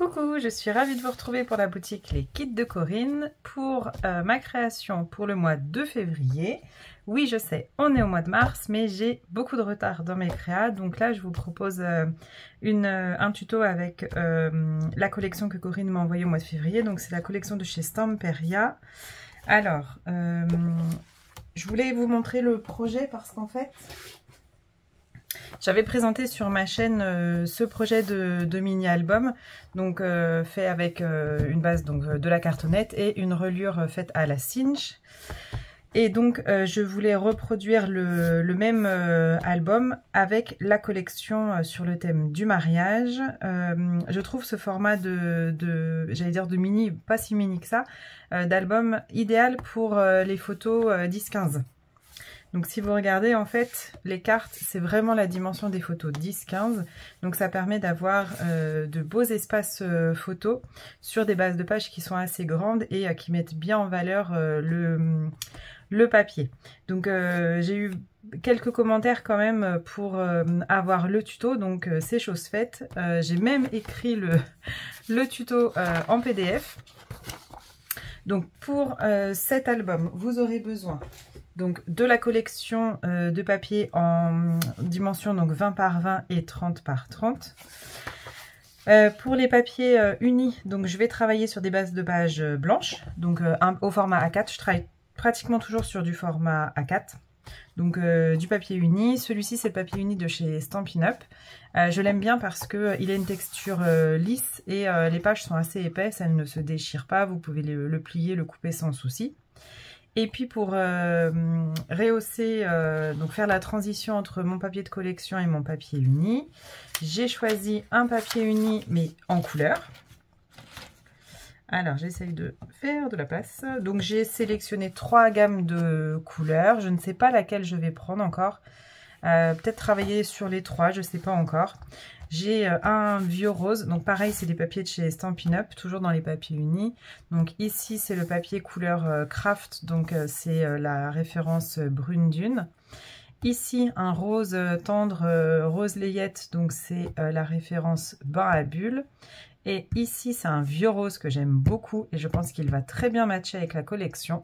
Coucou, je suis ravie de vous retrouver pour la boutique Les Kits de Corinne pour ma création pour le mois de février. Oui, je sais, on est au mois de mars, mais j'ai beaucoup de retard dans mes créas. Donc là, je vous propose un tuto avec la collection que Corinne m'a envoyée au mois de février. Donc c'est la collection de chez Stamperia. Alors, je voulais vous montrer le projet parce qu'en fait, j'avais présenté sur ma chaîne ce projet de mini-album, donc fait avec une base donc, de la cartonnette et une reliure faite à la cinch. Et donc je voulais reproduire le même album avec la collection sur le thème du mariage. Je trouve ce format j'allais dire de mini, pas si mini que ça, d'album idéal pour les photos 10-15. Donc si vous regardez en fait les cartes, c'est vraiment la dimension des photos 10-15. Donc ça permet d'avoir de beaux espaces photos sur des bases de pages qui sont assez grandes et qui mettent bien en valeur le papier. Donc j'ai eu quelques commentaires quand même pour avoir le tuto, donc c'est chose faite. J'ai même écrit le tuto en PDF. Donc pour cet album, vous aurez besoin donc de la collection de papier en dimension donc 20 par 20 et 30 par 30. Pour les papiers unis, donc je vais travailler sur des bases de pages blanches, donc au format A4. Je travaille pratiquement toujours sur du format A4. Donc du papier uni. Celui-ci c'est le papier uni de chez Stampin' Up. Je l'aime bien parce qu'il a une texture lisse et les pages sont assez épaisses, elles ne se déchirent pas. Vous pouvez le plier, le couper sans souci. Et puis pour rehausser, donc faire la transition entre mon papier de collection et mon papier uni, j'ai choisi un papier uni mais en couleur. Alors j'essaye de faire de la place. Donc j'ai sélectionné 3 gammes de couleurs. Je ne sais pas laquelle je vais prendre encore. Peut-être travailler sur les 3, je ne sais pas encore. J'ai un vieux rose, donc pareil c'est des papiers de chez Stampin' Up, toujours dans les papiers unis. Donc ici c'est le papier couleur craft, donc c'est la référence brune dune. Ici un rose tendre, rose layette, donc c'est la référence bain à bulles. Et ici c'est un vieux rose que j'aime beaucoup et je pense qu'il va très bien matcher avec la collection.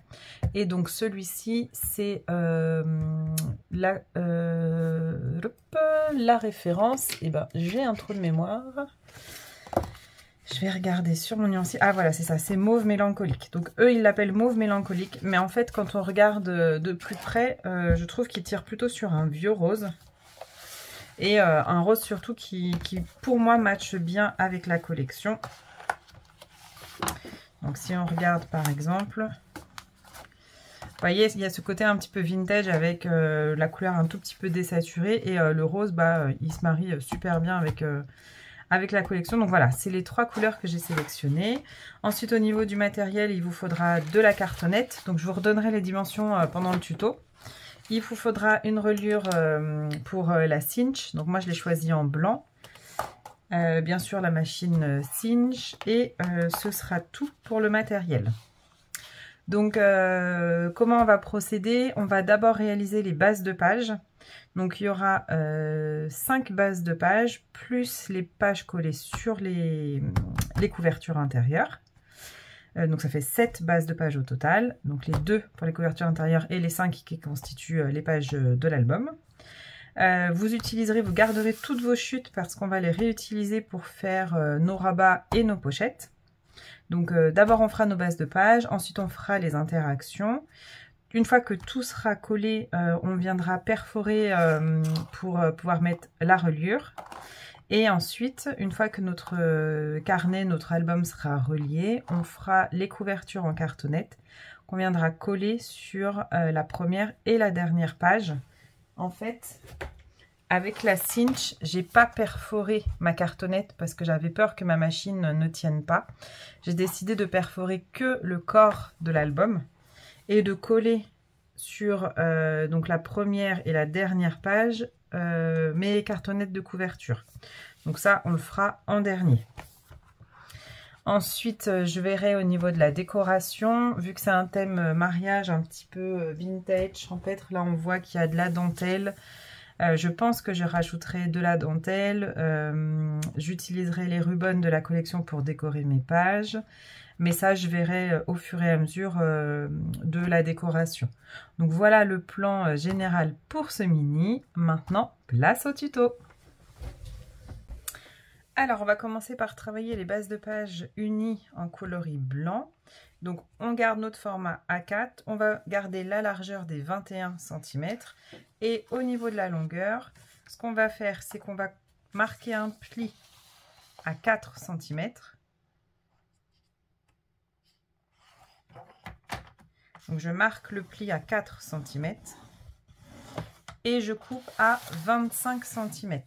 Et donc celui-ci c'est la référence, et ben j'ai un trou de mémoire. Je vais regarder sur mon nuancier. Ah voilà, c'est ça, c'est mauve mélancolique. Donc eux ils l'appellent mauve mélancolique, mais en fait quand on regarde de plus près, je trouve qu'il tire plutôt sur un vieux rose. Et un rose surtout qui pour moi matche bien avec la collection. Donc si on regarde par exemple, vous voyez il y a ce côté un petit peu vintage avec la couleur un tout petit peu désaturée. Et le rose, bah, il se marie super bien avec la collection. Donc voilà, c'est les 3 couleurs que j'ai sélectionnées. Ensuite au niveau du matériel, il vous faudra de la cartonnette. Donc je vous redonnerai les dimensions pendant le tuto. Il vous faudra une reliure pour la cinch. Donc moi je l'ai choisi en blanc. Bien sûr la machine cinch. Et ce sera tout pour le matériel. Donc comment on va procéder? On va d'abord réaliser les bases de pages. Donc il y aura 5 bases de pages plus les pages collées sur les couvertures intérieures. Donc ça fait 7 bases de pages au total, donc les 2 pour les couvertures intérieures et les 5 qui constituent les pages de l'album. Vous garderez toutes vos chutes parce qu'on va les réutiliser pour faire nos rabats et nos pochettes. Donc d'abord on fera nos bases de pages, ensuite on fera les interactions. Une fois que tout sera collé, on viendra perforer pour pouvoir mettre la reliure. Et ensuite, une fois que notre carnet, notre album sera relié, on fera les couvertures en cartonnette qu'on viendra coller sur la première et la dernière page. En fait, avec la cinch, j'ai pas perforé ma cartonnette parce que j'avais peur que ma machine ne tienne pas. J'ai décidé de perforer que le corps de l'album et de coller sur donc la première et la dernière page mes cartonnettes de couverture. Donc ça on le fera en dernier. Ensuite je verrai au niveau de la décoration, vu que c'est un thème mariage un petit peu vintage, champêtre, là on voit qu'il y a de la dentelle, Je pense que je rajouterai de la dentelle. J'utiliserai les rubans de la collection pour décorer mes pages. Mais ça, je verrai au fur et à mesure de la décoration. Donc voilà le plan général pour ce mini. Maintenant, place au tuto. Alors, on va commencer par travailler les bases de page unies en coloris blanc. Donc, on garde notre format A4. On va garder la largeur des 21 cm. Et au niveau de la longueur, ce qu'on va faire, c'est qu'on va marquer un pli à 4 cm. Donc, je marque le pli à 4 cm. Et je coupe à 25 cm.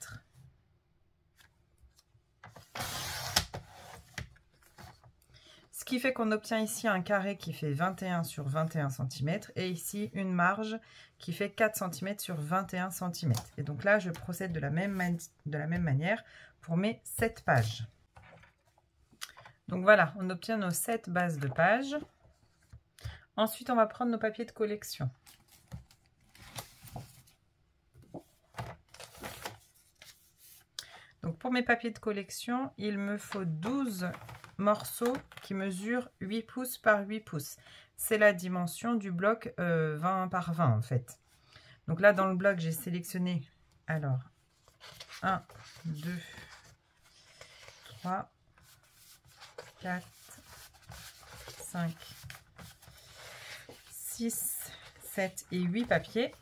Ce qui fait qu'on obtient ici un carré qui fait 21 sur 21 cm et ici une marge qui fait 4 cm sur 21 cm. Et donc là, je procède de la même manière pour mes 7 pages. Donc voilà, on obtient nos 7 bases de pages. Ensuite, on va prendre nos papiers de collection. Donc pour mes papiers de collection, il me faut 12 morceaux qui mesurent 8 pouces par 8 pouces. C'est la dimension du bloc 20 par 20 en fait. Donc là dans le bloc j'ai sélectionné alors 1, 2, 3, 4, 5, 6, 7 et 8 papiers.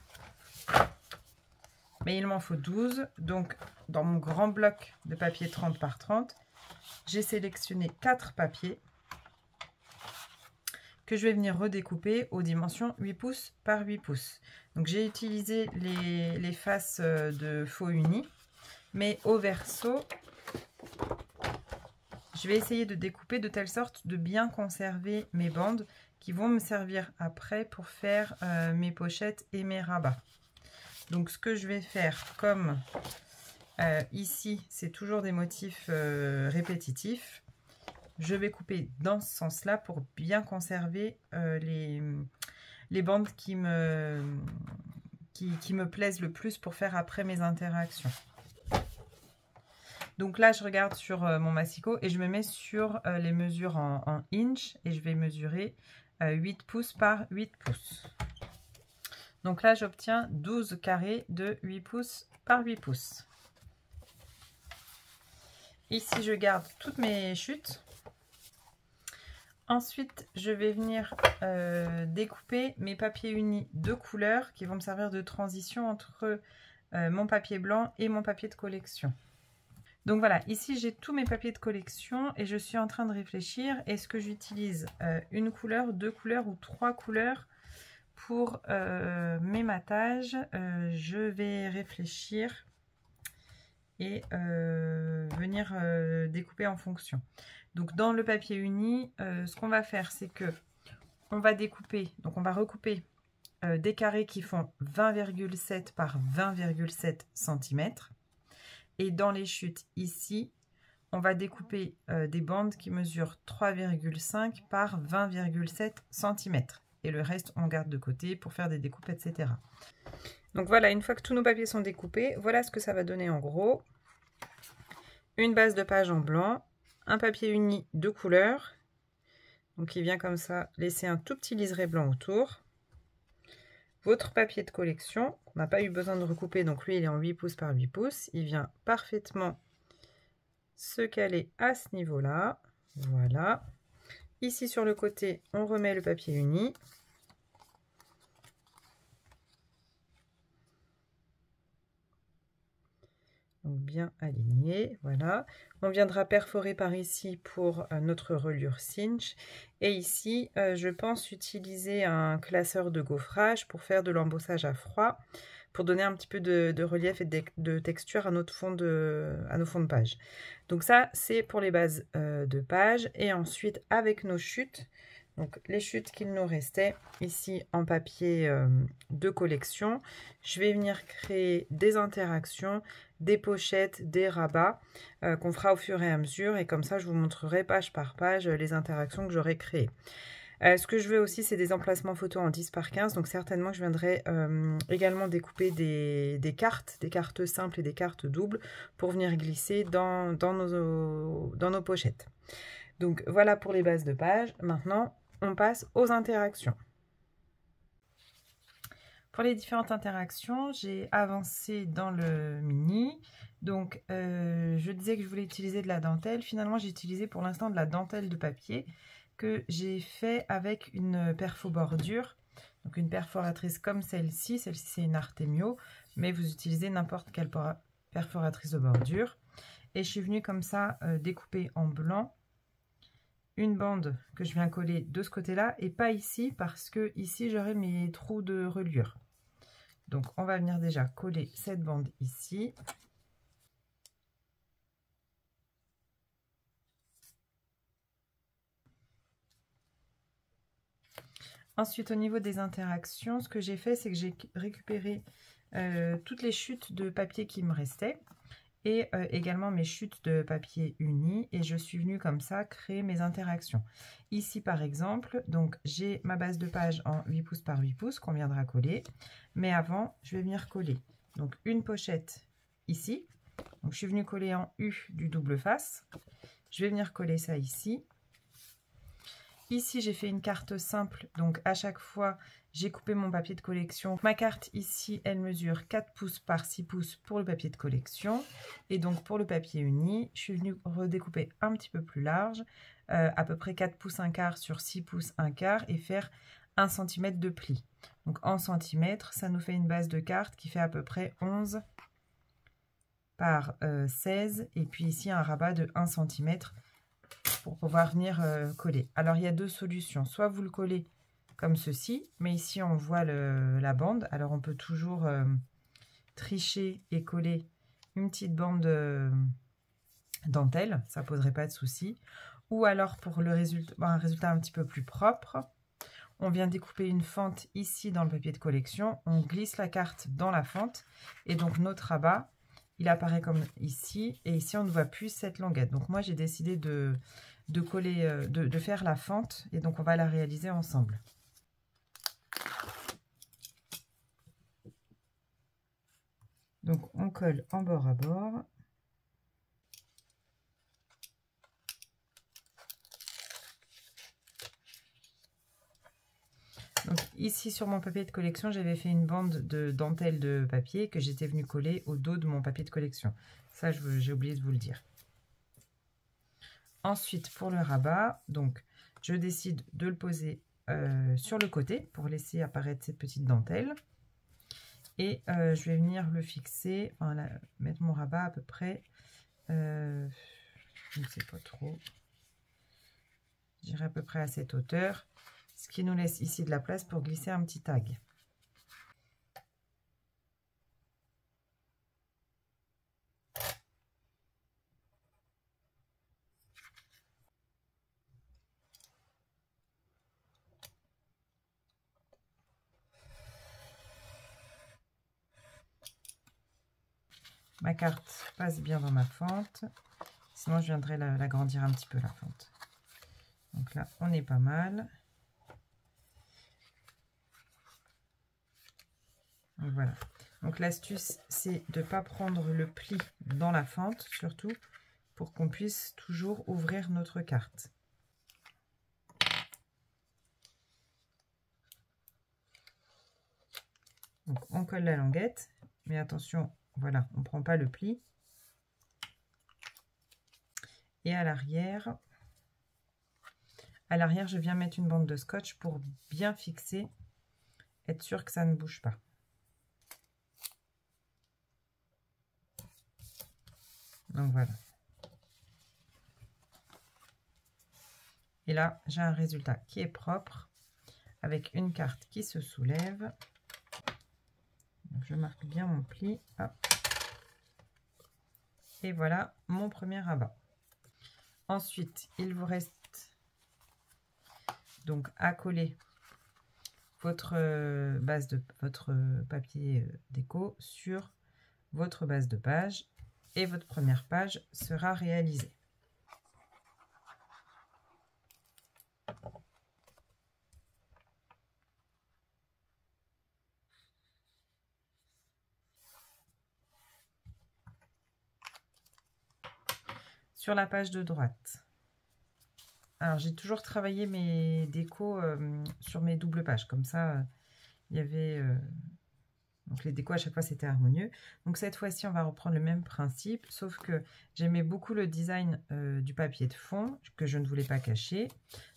Mais il m'en faut 12. Donc dans mon grand bloc de papier 30 par 30, j'ai sélectionné 4 papiers que je vais venir redécouper aux dimensions 8 pouces par 8 pouces. Donc j'ai utilisé les faces de faux uni, mais au verso, je vais essayer de découper de telle sorte de bien conserver mes bandes qui vont me servir après pour faire mes pochettes et mes rabats. Donc ce que je vais faire comme ici, c'est toujours des motifs répétitifs. Je vais couper dans ce sens-là pour bien conserver les bandes qui me plaisent le plus pour faire après mes interactions. Donc là, je regarde sur mon massicot et je me mets sur les mesures en inch et je vais mesurer 8 pouces par 8 pouces. Donc là, j'obtiens 12 carrés de 8 pouces par 8 pouces. Ici, je garde toutes mes chutes. Ensuite, je vais venir découper mes papiers unis de couleur qui vont me servir de transition entre mon papier blanc et mon papier de collection. Donc voilà, ici j'ai tous mes papiers de collection et je suis en train de réfléchir, est-ce que j'utilise une couleur, 2 couleurs ou 3 couleurs pour mes matages? Je vais réfléchir et venir découper en fonction. Donc dans le papier uni, ce qu'on va faire, c'est que on va découper, donc on va recouper des carrés qui font 20,7 par 20,7 cm. Et dans les chutes ici, on va découper des bandes qui mesurent 3,5 par 20,7 cm. Et le reste, on garde de côté pour faire des découpes, etc. Donc voilà, une fois que tous nos papiers sont découpés, voilà ce que ça va donner en gros. Une base de page en blanc, un papier uni de couleur, donc il vient comme ça, laisser un tout petit liseré blanc autour. Votre papier de collection, on n'a pas eu besoin de recouper, donc lui il est en 8 pouces par 8 pouces. Il vient parfaitement se caler à ce niveau-là. Voilà. Ici sur le côté, on remet le papier uni. Donc bien aligné, voilà. On viendra perforer par ici pour notre reliure cinch. Et ici, je pense utiliser un classeur de gaufrage pour faire de l'embossage à froid, pour donner un petit peu de relief et de texture à nos fonds de page. Donc ça, c'est pour les bases de page. Et ensuite, avec nos chutes, donc les chutes qu'il nous restait ici en papier de collection, je vais venir créer des interactions, des pochettes, des rabats qu'on fera au fur et à mesure. Et comme ça, je vous montrerai page par page les interactions que j'aurai créées. Ce que je veux aussi, c'est des emplacements photos en 10 par 15. Donc certainement, je viendrai également découper des cartes simples et des cartes doubles pour venir glisser dans nos pochettes. Donc voilà pour les bases de page. Maintenant, on passe aux interactions. Pour les différentes interactions, j'ai avancé dans le mini. Donc, je disais que je voulais utiliser de la dentelle. Finalement, j'ai utilisé pour l'instant de la dentelle de papier que j'ai fait avec une perfo-bordure. Donc, une perforatrice comme celle-ci. Celle-ci, c'est une Artemio, mais vous utilisez n'importe quelle perforatrice de bordure. Et je suis venue comme ça découper en blanc une bande que je viens coller de ce côté-là et pas ici parce que ici, j'aurai mes trous de reliure. Donc, on va venir déjà coller cette bande ici. Ensuite, au niveau des interactions, ce que j'ai fait, c'est que j'ai récupéré toutes les chutes de papier qui me restaient et également mes chutes de papier uni et je suis venue comme ça créer mes interactions. Ici, par exemple, donc j'ai ma base de page en 8 pouces par 8 pouces qu'on viendra coller. Mais avant, je vais venir coller donc une pochette ici. Donc, je suis venue coller en U du double face. Je vais venir coller ça ici. Ici, j'ai fait une carte simple. Donc, à chaque fois, j'ai coupé mon papier de collection. Ma carte ici, elle mesure 4 pouces par 6 pouces pour le papier de collection. Et donc, pour le papier uni, je suis venue redécouper un petit peu plus large, à peu près 4 pouces 1/4 sur 6 pouces 1/4 et faire 1 cm de pli. Donc, en centimètres, ça nous fait une base de carte qui fait à peu près 11 par 16. Et puis ici, un rabat de 1 cm pour pouvoir venir coller. Alors, il y a deux solutions. Soit vous le collez comme ceci, mais ici, on voit la bande. Alors, on peut toujours tricher et coller une petite bande dentelle. Ça ne poserait pas de souci. Ou alors, pour un résultat un petit peu plus propre, on vient découper une fente ici dans le papier de collection. On glisse la carte dans la fente. Et donc, notre rabat, il apparaît comme ici. Et ici, on ne voit plus cette languette. Donc, moi, j'ai décidé de coller, de faire la fente. Et donc, on va la réaliser ensemble. Donc, on colle en bord à bord. Donc, ici, sur mon papier de collection, j'avais fait une bande de dentelle de papier que j'étais venue coller au dos de mon papier de collection. Ça, j'ai oublié de vous le dire. Ensuite, pour le rabat, donc, je décide de le poser sur le côté pour laisser apparaître cette petite dentelle. Et je vais venir le fixer, enfin, mettre mon rabat à peu près, je ne sais pas trop, je dirais à peu près à cette hauteur, ce qui nous laisse ici de la place pour glisser un petit tag. Ma carte passe bien dans ma fente, sinon je viendrai l'agrandir un petit peu la fente. Donc là, on est pas mal. Donc voilà. Donc l'astuce, c'est de ne pas prendre le pli dans la fente, surtout pour qu'on puisse toujours ouvrir notre carte. Donc on colle la languette, mais attention, voilà, on ne prend pas le pli. Et à l'arrière, je viens mettre une bande de scotch pour bien fixer, être sûr que ça ne bouge pas. Donc voilà. Et là, j'ai un résultat qui est propre, avec une carte qui se soulève. Donc, je marque bien mon pli. Hop. Et voilà mon premier rabat. Ensuite, il vous reste donc à coller votre papier déco sur votre base de page et votre première page sera réalisée. sur la page de droite. Alors, j'ai toujours travaillé mes décos sur mes doubles pages. Comme ça, il y avait... donc, les décos, à chaque fois, c'était harmonieux. Donc, cette fois-ci, on va reprendre le même principe. Sauf que j'aimais beaucoup le design du papier de fond, que je ne voulais pas cacher.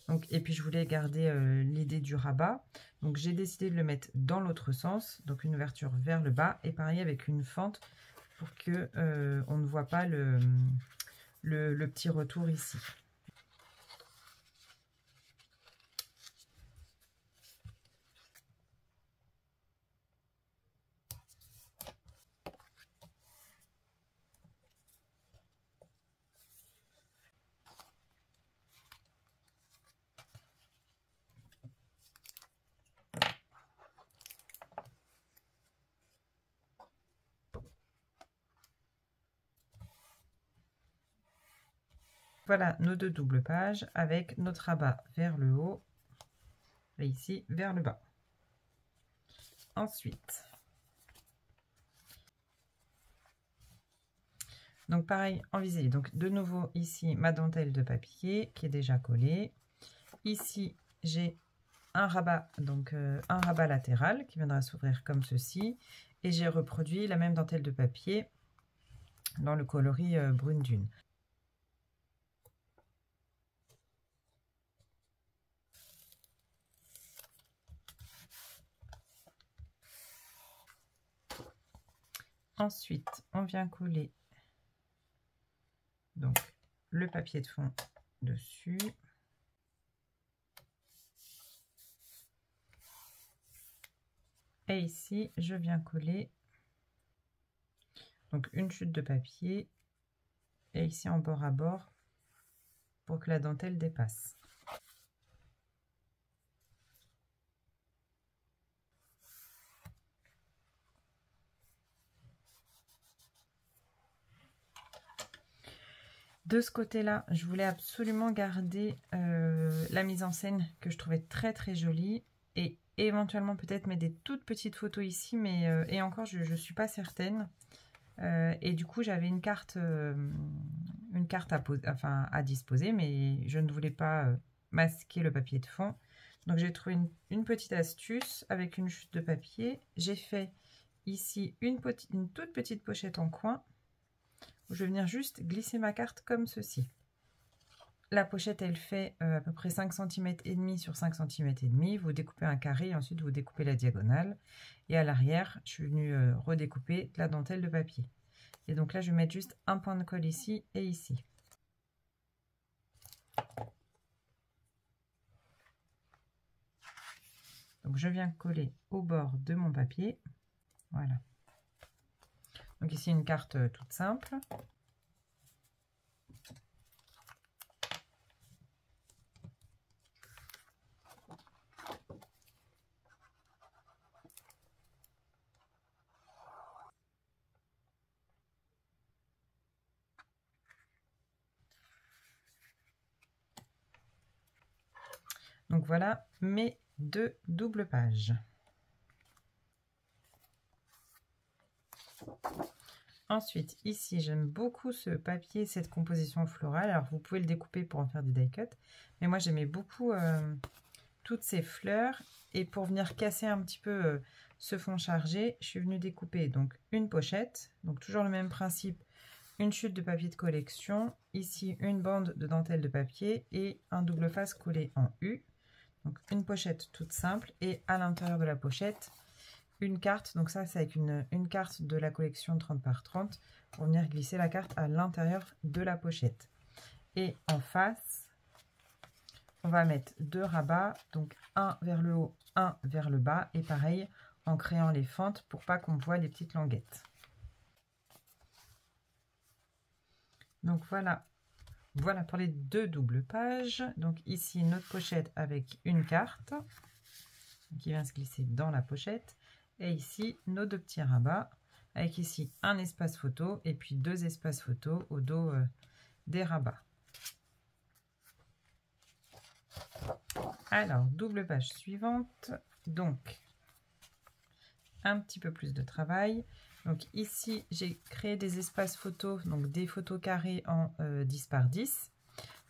Donc, et puis, je voulais garder l'idée du rabat. Donc, j'ai décidé de le mettre dans l'autre sens. Donc, une ouverture vers le bas. Et pareil, avec une fente pour que on ne voit pas le petit retour ici. Voilà nos deux doubles pages avec notre rabat vers le haut et ici vers le bas. Ensuite, donc pareil en visé. Donc de nouveau ici ma dentelle de papier qui est déjà collée. Ici j'ai un rabat, donc un rabat latéral qui viendra s'ouvrir comme ceci. Et j'ai reproduit la même dentelle de papier dans le coloris brune dune. Ensuite, on vient coller donc le papier de fond dessus. Et ici, je viens coller donc une chute de papier et ici en bord à bord pour que la dentelle dépasse. De ce côté-là, je voulais absolument garder la mise en scène que je trouvais très très jolie et éventuellement peut-être mettre des toutes petites photos ici, mais et encore je ne suis pas certaine. Et du coup j'avais une carte à disposer, mais je ne voulais pas masquer le papier de fond. Donc j'ai trouvé une petite astuce avec une chute de papier. J'ai fait ici une toute petite pochette en coin. Je vais venir juste glisser ma carte comme ceci. La pochette, elle fait à peu près 5 cm et demi sur 5 cm et demi. Vous découpez un carré et ensuite vous découpez la diagonale. Et à l'arrière, je suis venue redécouper la dentelle de papier. Et donc là, je vais mettre juste un point de colle ici et ici. Donc je viens coller au bord de mon papier. Voilà. Donc ici, une carte toute simple. Donc voilà mes deux doubles pages. Ensuite, ici, j'aime beaucoup ce papier, cette composition florale. Alors, vous pouvez le découper pour en faire des die cuts. Mais moi, j'aimais beaucoup toutes ces fleurs. Et pour venir casser un petit peu ce fond chargé, je suis venue découper donc une pochette. Donc, toujours le même principe. Une chute de papier de collection. Ici, une bande de dentelle de papier et un double face collé en U. Donc, une pochette toute simple. Et à l'intérieur de la pochette, une carte, donc ça c'est avec une carte de la collection 30 par 30 pour venir glisser la carte à l'intérieur de la pochette. Et en face, on va mettre deux rabats, donc un vers le haut, un vers le bas, et pareil en créant les fentes pour pas qu'on voit les petites languettes. Donc voilà pour les deux doubles pages. Donc ici notre pochette avec une carte qui vient se glisser dans la pochette. Et ici, nos deux petits rabats, avec ici un espace photo et puis deux espaces photo au dos des rabats. Alors, double page suivante. Donc, un petit peu plus de travail. Donc ici, j'ai créé des espaces photos, donc des photos carrées en 10 par 10.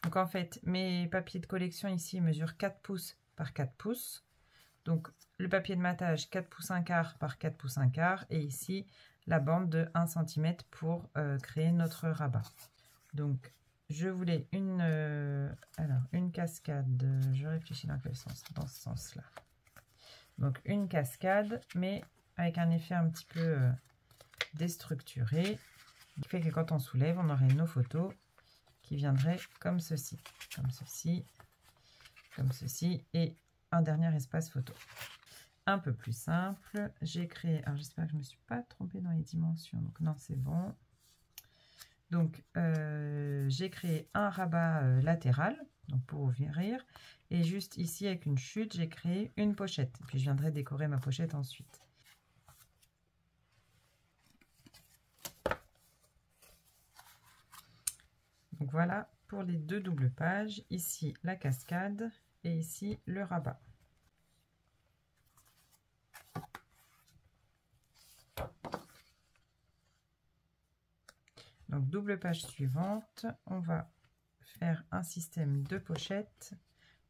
Donc en fait, mes papiers de collection ici mesurent 4 pouces par 4 pouces. Donc le papier de matage 4 pouces 1 quart par 4 pouces 1 quart. Et ici, la bande de 1 cm pour créer notre rabat. Donc je voulais une cascade. Je réfléchis dans quel sens? Dans ce sens-là. Donc une cascade, mais avec un effet un petit peu déstructuré, qui fait que quand on soulève, on aurait nos photos qui viendraient comme ceci, comme ceci, comme ceci, et un dernier espace photo. Un peu plus simple, j'ai créé, alors j'espère que je ne me suis pas trompée dans les dimensions, donc non, c'est bon. Donc j'ai créé un rabat latéral, donc pour ouvrir, et juste ici avec une chute, j'ai créé une pochette, et puis je viendrai décorer ma pochette ensuite. Donc voilà pour les deux doubles pages, ici la cascade et ici le rabat. Donc double page suivante, on va faire un système de pochettes,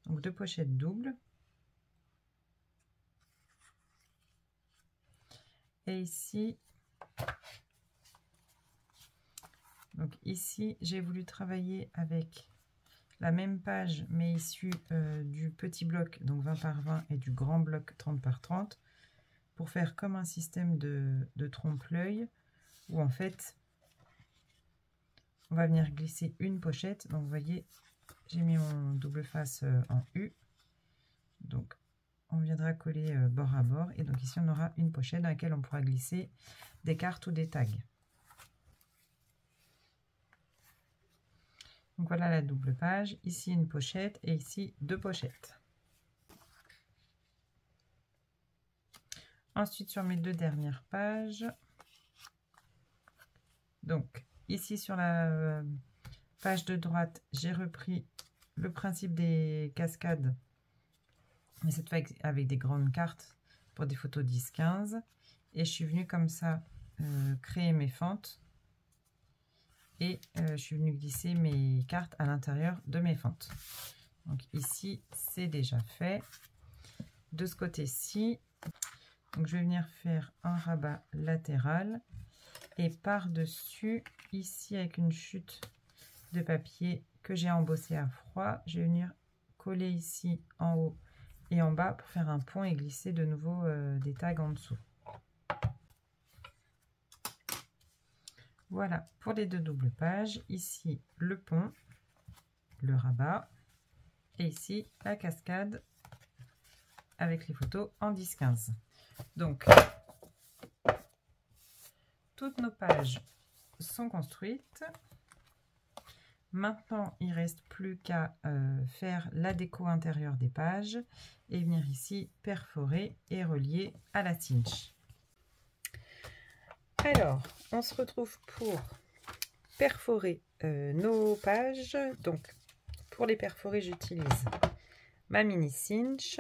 donc deux pochettes doubles. Et ici, donc ici j'ai voulu travailler avec la même page mais issue du petit bloc donc 20 par 20 et du grand bloc 30 par 30 pour faire comme un système de trompe-l'œil où en fait on va venir glisser une pochette. Donc vous voyez, j'ai mis mon double face en U, donc on viendra coller bord à bord et donc ici on aura une pochette dans laquelle on pourra glisser des cartes ou des tags. Donc voilà la double page, ici une pochette et ici deux pochettes. Ensuite sur mes deux dernières pages, donc ici sur la page de droite, j'ai repris le principe des cascades, mais cette fois avec des grandes cartes pour des photos 10-15. Et je suis venue comme ça créer mes fentes. Et je suis venue glisser mes cartes à l'intérieur de mes fentes. Donc ici, c'est déjà fait. De ce côté-ci, donc je vais venir faire un rabat latéral. Et par-dessus, ici avec une chute de papier que j'ai embossé à froid, je vais venir coller ici en haut et en bas pour faire un pont et glisser de nouveau des tags en dessous. Voilà pour les deux doubles pages. Ici le pont, le rabat et ici la cascade avec les photos en 10-15. Donc toutes nos pages sont construites. Maintenant, il ne reste plus qu'à faire la déco intérieure des pages et venir ici perforer et relier à la cinch. Alors, on se retrouve pour perforer nos pages. Donc, pour les perforer, j'utilise ma mini cinch.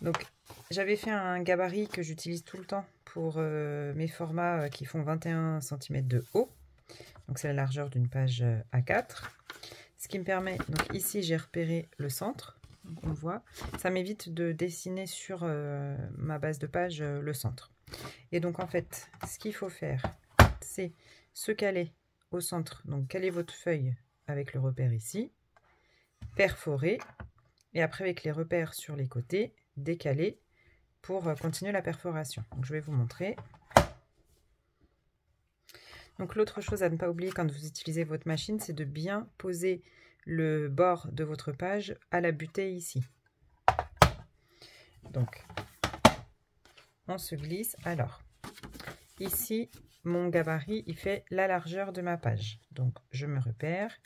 Donc, j'avais fait un gabarit que j'utilise tout le temps pour mes formats qui font 21 cm de haut. Donc c'est la largeur d'une page A4. Ce qui me permet, donc ici j'ai repéré le centre, donc on voit. Ça m'évite de dessiner sur ma base de page le centre. Et donc en fait, ce qu'il faut faire, c'est se caler au centre. Donc caler votre feuille avec le repère ici, perforer, et après avec les repères sur les côtés, décaler pour continuer la perforation. Donc je vais vous montrer. Donc l'autre chose à ne pas oublier quand vous utilisez votre machine, c'est de bien poser le bord de votre page à la butée ici. Donc on se glisse. Alors ici mon gabarit il fait la largeur de ma page. Donc je me repère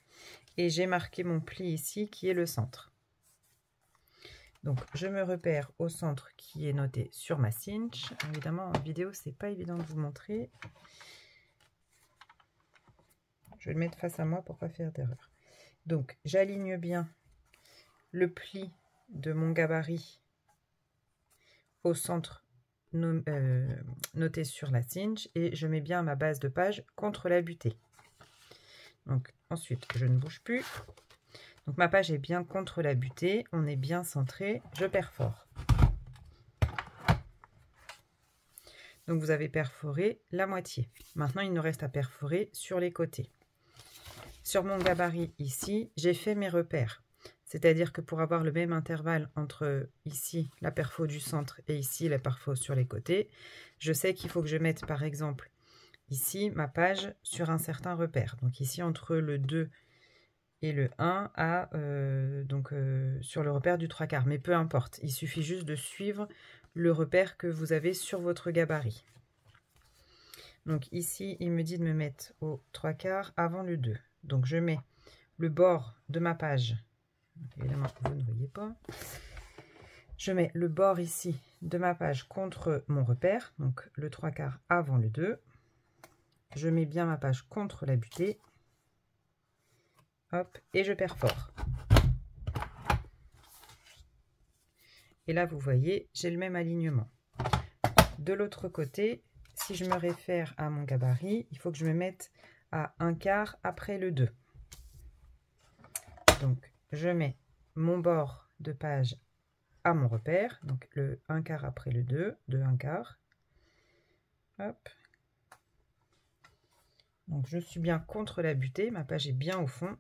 et j'ai marqué mon pli ici qui est le centre. Donc je me repère au centre qui est noté sur ma cinch. Évidemment en vidéo c'est pas évident de vous montrer. Je vais le mettre face à moi pour ne pas faire d'erreur. Donc, j'aligne bien le pli de mon gabarit au centre noté sur la cinch et je mets bien ma base de page contre la butée. Donc ensuite, je ne bouge plus. Donc ma page est bien contre la butée, on est bien centré, je perfore. Donc vous avez perforé la moitié. Maintenant, il nous reste à perforer sur les côtés. Sur mon gabarit ici, j'ai fait mes repères. C'est-à-dire que pour avoir le même intervalle entre ici la perfo du centre et ici la perfo sur les côtés, je sais qu'il faut que je mette par exemple ici ma page sur un certain repère. Donc ici entre le 2 et le 1 à sur le repère du 3/4. Mais peu importe, il suffit juste de suivre le repère que vous avez sur votre gabarit. Donc ici, il me dit de me mettre au 3/4 avant le 2. Donc je mets le bord de ma page. Évidemment, vous ne voyez pas. Je mets le bord ici de ma page contre mon repère, donc le 3/4 avant le 2. Je mets bien ma page contre la butée. Hop, et je perfore. Et là, vous voyez, j'ai le même alignement. De l'autre côté, si je me réfère à mon gabarit, il faut que je me mette à 1/4 après le 2. Donc, je mets mon bord de page à mon repère, donc le 1/4 après le 2, de 1/4. Hop. Donc, je suis bien contre la butée, ma page est bien au fond.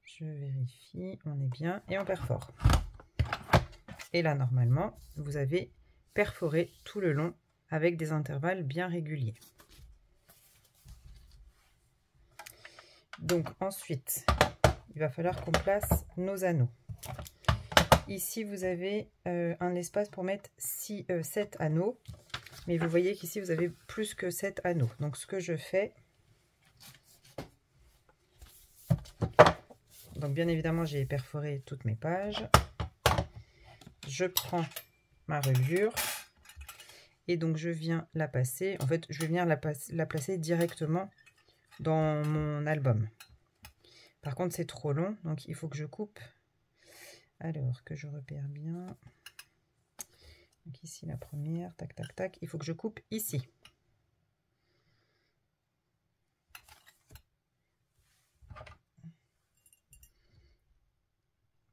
Je vérifie, on est bien, et on perfore. Et là, normalement, vous avez perforé tout le long avec des intervalles bien réguliers. Donc ensuite, il va falloir qu'on place nos anneaux. Ici, vous avez un espace pour mettre 7 anneaux. Mais vous voyez qu'ici, vous avez plus que 7 anneaux. Donc ce que je fais... Donc bien évidemment, j'ai perforé toutes mes pages. Je prends ma reliure. Et donc je viens la passer. En fait, je vais venir la placer directement dans mon album. Par contre, c'est trop long, donc il faut que je coupe. Alors, que je repère bien. Donc ici, la première, tac, tac, tac. Il faut que je coupe ici.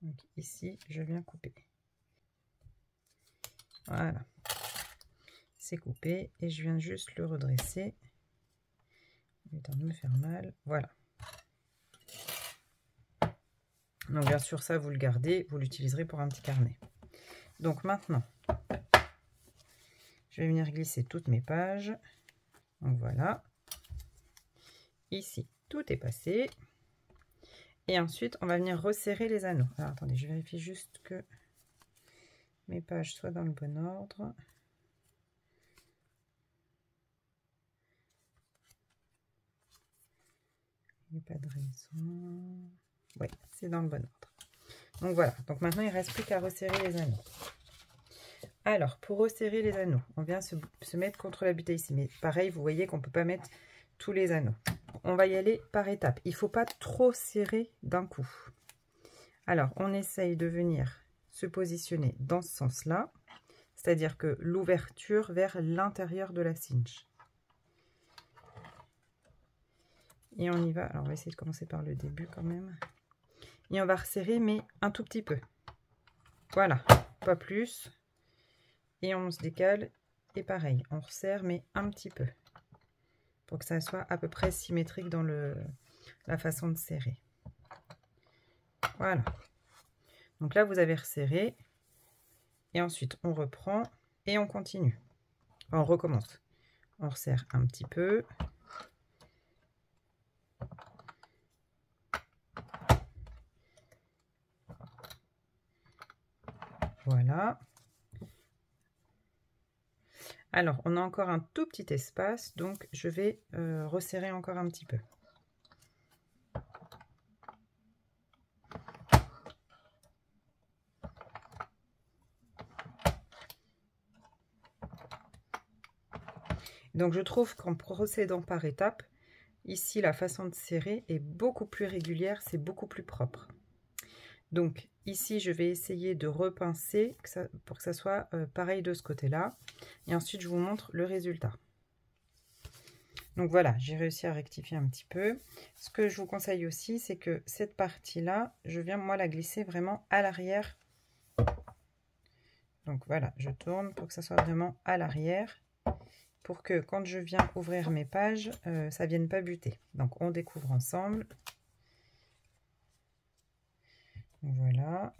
Donc ici, je viens couper. Voilà. C'est coupé et je viens juste le redresser. Il est temps de me faire mal. Voilà. Donc bien sûr, ça, vous le gardez, vous l'utiliserez pour un petit carnet. Donc maintenant, je vais venir glisser toutes mes pages. Donc voilà. Ici, tout est passé. Et ensuite, on va venir resserrer les anneaux. Alors attendez, je vérifie juste que mes pages soient dans le bon ordre. Il n'y a pas de raison. Oui, c'est dans le bon ordre. Donc voilà. Donc maintenant, il ne reste plus qu'à resserrer les anneaux. Alors, pour resserrer les anneaux, on vient se mettre contre la butée ici. Mais pareil, vous voyez qu'on ne peut pas mettre tous les anneaux. On va y aller par étapes. Il ne faut pas trop serrer d'un coup. Alors, on essaye de venir se positionner dans ce sens-là. C'est-à-dire que l'ouverture vers l'intérieur de la cinch. Et on y va. Alors, on va essayer de commencer par le début quand même. Et on va resserrer, mais un tout petit peu. Voilà, pas plus. Et on se décale. Et pareil, on resserre, mais un petit peu. Pour que ça soit à peu près symétrique dans la façon de serrer. Voilà. Donc là, vous avez resserré. Et ensuite, on reprend et on continue. Enfin, on recommence. On resserre un petit peu. Voilà. Alors, on a encore un tout petit espace, donc je vais resserrer encore un petit peu. Donc, je trouve qu'en procédant par étapes, ici, la façon de serrer est beaucoup plus régulière, c'est beaucoup plus propre. Donc, ici, je vais essayer de repincer pour que ça soit pareil de ce côté-là. Et ensuite, je vous montre le résultat. Donc voilà, j'ai réussi à rectifier un petit peu. Ce que je vous conseille aussi, c'est que cette partie-là, je viens moi la glisser vraiment à l'arrière. Donc voilà, je tourne pour que ça soit vraiment à l'arrière, pour que quand je viens ouvrir mes pages, ça ne vienne pas buter. Donc on découvre ensemble. Voilà.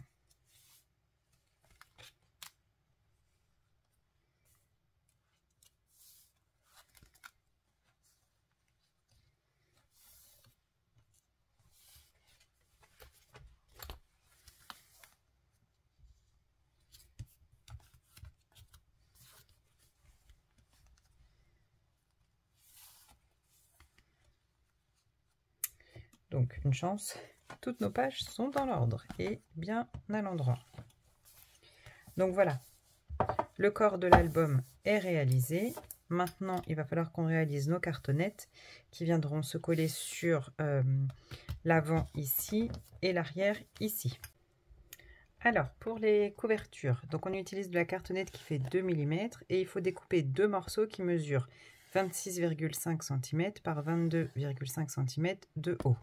Donc une chance, toutes nos pages sont dans l'ordre et bien à l'endroit. Donc voilà, le corps de l'album est réalisé. Maintenant, il va falloir qu'on réalise nos cartonnettes qui viendront se coller sur l'avant ici et l'arrière ici. Alors, pour les couvertures, donc on utilise de la cartonnette qui fait 2 mm et il faut découper deux morceaux qui mesurent 26,5 cm par 22,5 cm de haut.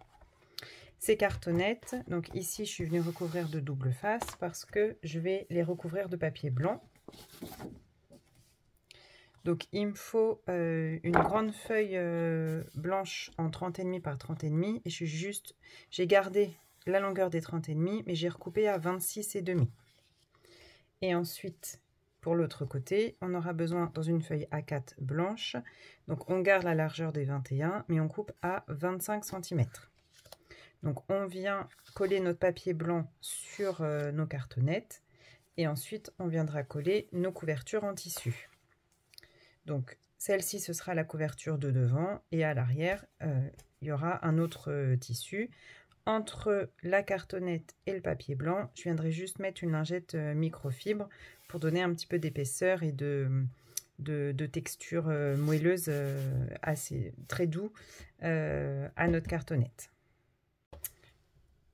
Ces cartonnettes, donc ici je suis venue recouvrir de double face parce que je vais les recouvrir de papier blanc. Donc il me faut une grande feuille blanche en 30,5 par 30,5 et j'ai gardé la longueur des 30,5 mais j'ai recoupé à 26,5. Et ensuite pour l'autre côté, on aura besoin dans une feuille A4 blanche. Donc on garde la largeur des 21 mais on coupe à 25 cm. Donc on vient coller notre papier blanc sur nos cartonnettes et ensuite on viendra coller nos couvertures en tissu. Donc celle-ci ce sera la couverture de devant et à l'arrière il y aura un autre tissu. Entre la cartonnette et le papier blanc, je viendrai juste mettre une lingette microfibre pour donner un petit peu d'épaisseur et de texture moelleuse assez très doux à notre cartonnette.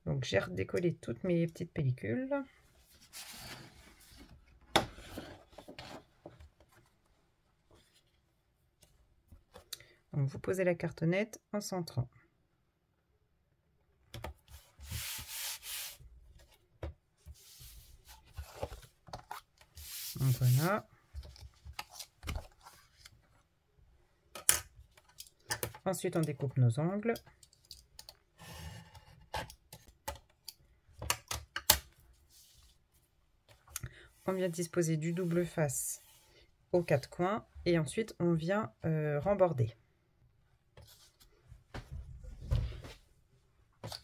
Donc j'ai redécollé toutes mes petites pellicules. Donc vous posez la cartonnette en centrant. Donc voilà. Ensuite on découpe nos angles. On vient disposer du double face aux quatre coins et ensuite on vient remborder.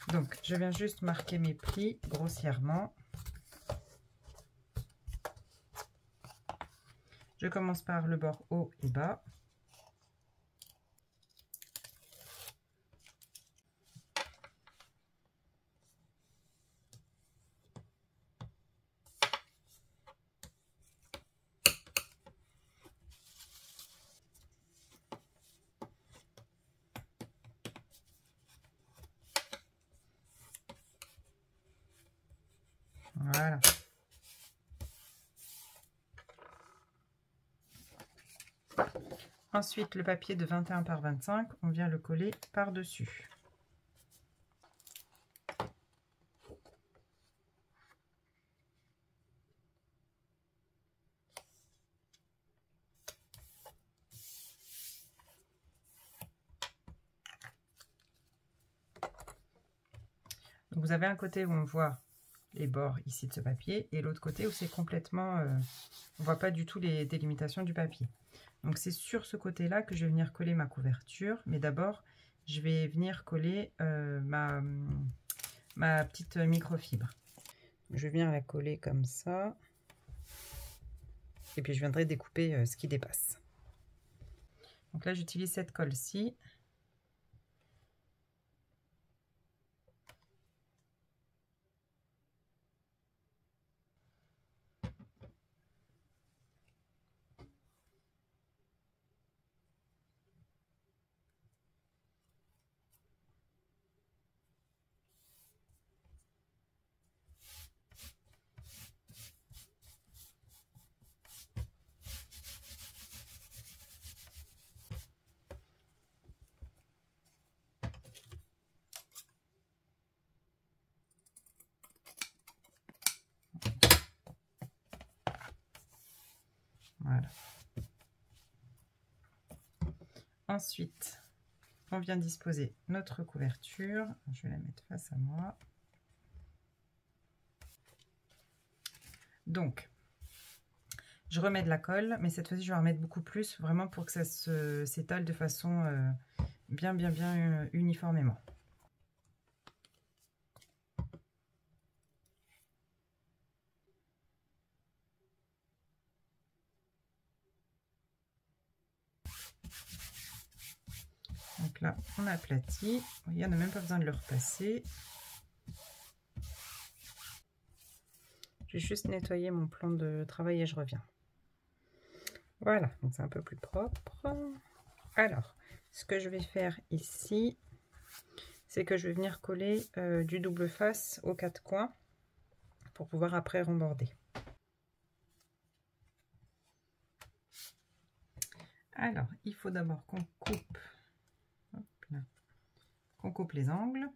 Donc je viens juste marquer mes plis grossièrement. Je commence par le bord haut et bas. Voilà. Ensuite, le papier de 21 par 25, on vient le coller par-dessus. Donc vous avez un côté où on voit les bords ici de ce papier et l'autre côté où c'est complètement... on voit pas du tout les délimitations du papier. Donc c'est sur ce côté-là que je vais venir coller ma couverture. Mais d'abord, je vais venir coller ma petite microfibre. Je viens la coller comme ça. Et puis je viendrai découper ce qui dépasse. Donc là, j'utilise cette colle-ci. Ensuite, on vient disposer notre couverture. Je vais la mettre face à moi. Donc, je remets de la colle, mais cette fois-ci, je vais en remettre beaucoup plus, vraiment pour que ça s'étale de façon bien uniformément. Donc là, on aplatit. Vous voyez, on n'a même pas besoin de le repasser. Je vais juste nettoyer mon plan de travail et je reviens. Voilà, donc c'est un peu plus propre. Alors, ce que je vais faire ici, c'est que je vais venir coller du double face aux 4 coins pour pouvoir après remborder. Alors, il faut d'abord qu'on coupe, qu'on coupe les angles.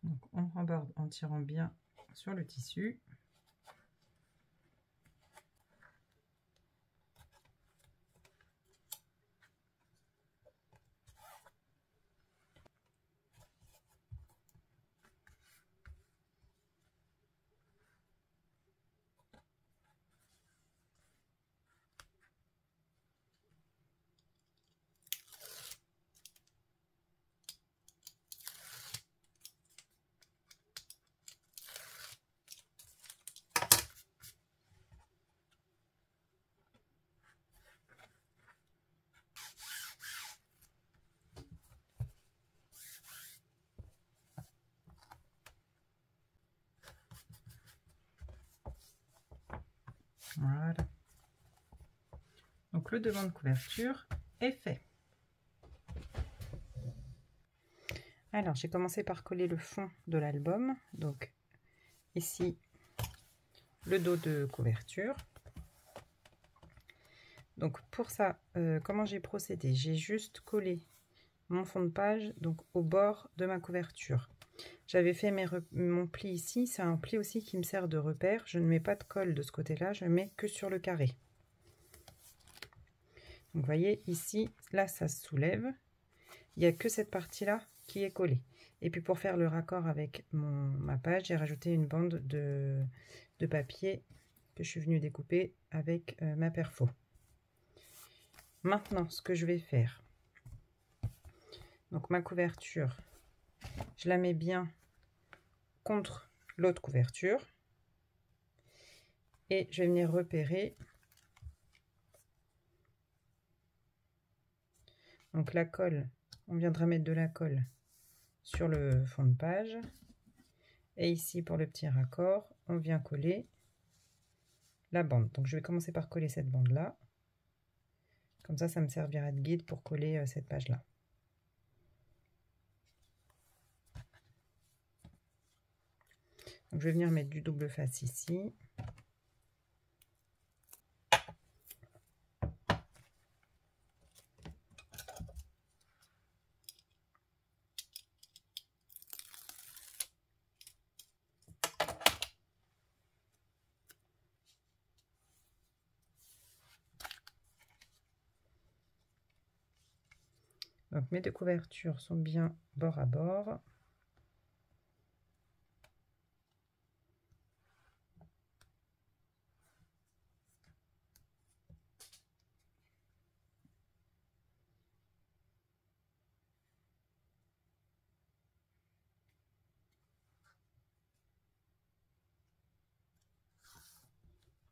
Donc, on remborde en tirant bien sur le tissu. Voilà. Donc le devant de couverture est fait. Alors j'ai commencé par coller le fond de l'album. Donc ici le dos de couverture. Donc pour ça, comment j'ai procédé? J'ai juste collé mon fond de page donc au bord de ma couverture. J'avais fait mon pli ici, c'est un pli aussi qui me sert de repère. Je ne mets pas de colle de ce côté-là, je mets que sur le carré. Donc vous voyez ici, là ça se soulève. Il n'y a que cette partie-là qui est collée. Et puis pour faire le raccord avec ma page, j'ai rajouté une bande de papier que je suis venue découper avec ma perfo. Maintenant, ce que je vais faire, donc ma couverture, je la mets bien contre l'autre couverture et je vais venir repérer donc la colle. On viendra mettre de la colle sur le fond de page et ici pour le petit raccord on vient coller la bande. Donc je vais commencer par coller cette bande là, comme ça me servira de guide pour coller cette page là. Donc je vais venir mettre du double face ici. Donc mes deux couvertures sont bien bord à bord.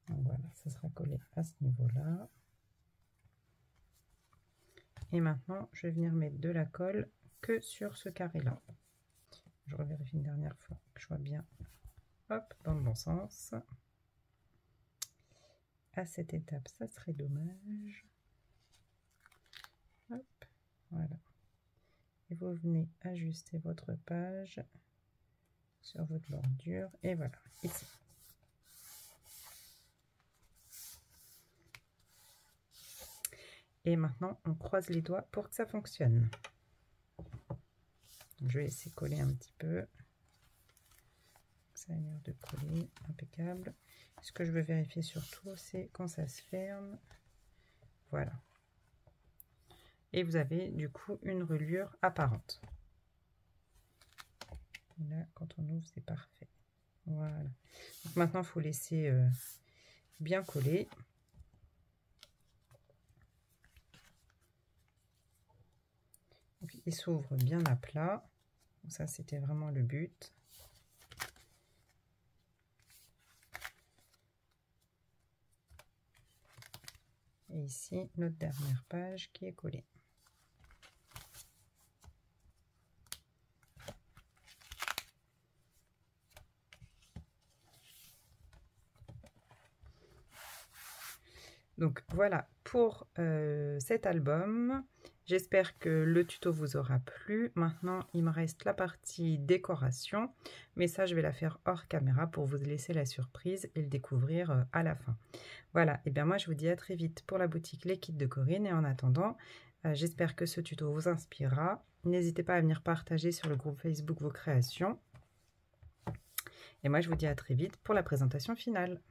Donc voilà, ça sera collé à ce niveau-là. Et maintenant, je vais venir mettre de la colle que sur ce carré-là. Je revérifie une dernière fois que je vois bien, hop, dans le bon sens. À cette étape, ça serait dommage. Hop, voilà. Et vous venez ajuster votre page sur votre bordure. Et voilà, ici. Et maintenant, on croise les doigts pour que ça fonctionne. Donc, je vais essayer de coller un petit peu. Ça a l'air de coller, impeccable. Ce que je veux vérifier surtout, c'est quand ça se ferme. Voilà. Et vous avez du coup une reliure apparente. Et là, quand on ouvre, c'est parfait. Voilà. Donc maintenant, il faut laisser bien coller. Donc, il s'ouvre bien à plat. Donc, ça, c'était vraiment le but. Et ici, notre dernière page qui est collée. Donc voilà pour cet album. J'espère que le tuto vous aura plu. Maintenant, il me reste la partie décoration. Mais ça, je vais la faire hors caméra pour vous laisser la surprise et le découvrir à la fin. Voilà, et bien moi, je vous dis à très vite pour la boutique Les Kits de Corinne. Et en attendant, j'espère que ce tuto vous inspirera. N'hésitez pas à venir partager sur le groupe Facebook vos créations. Et moi, je vous dis à très vite pour la présentation finale.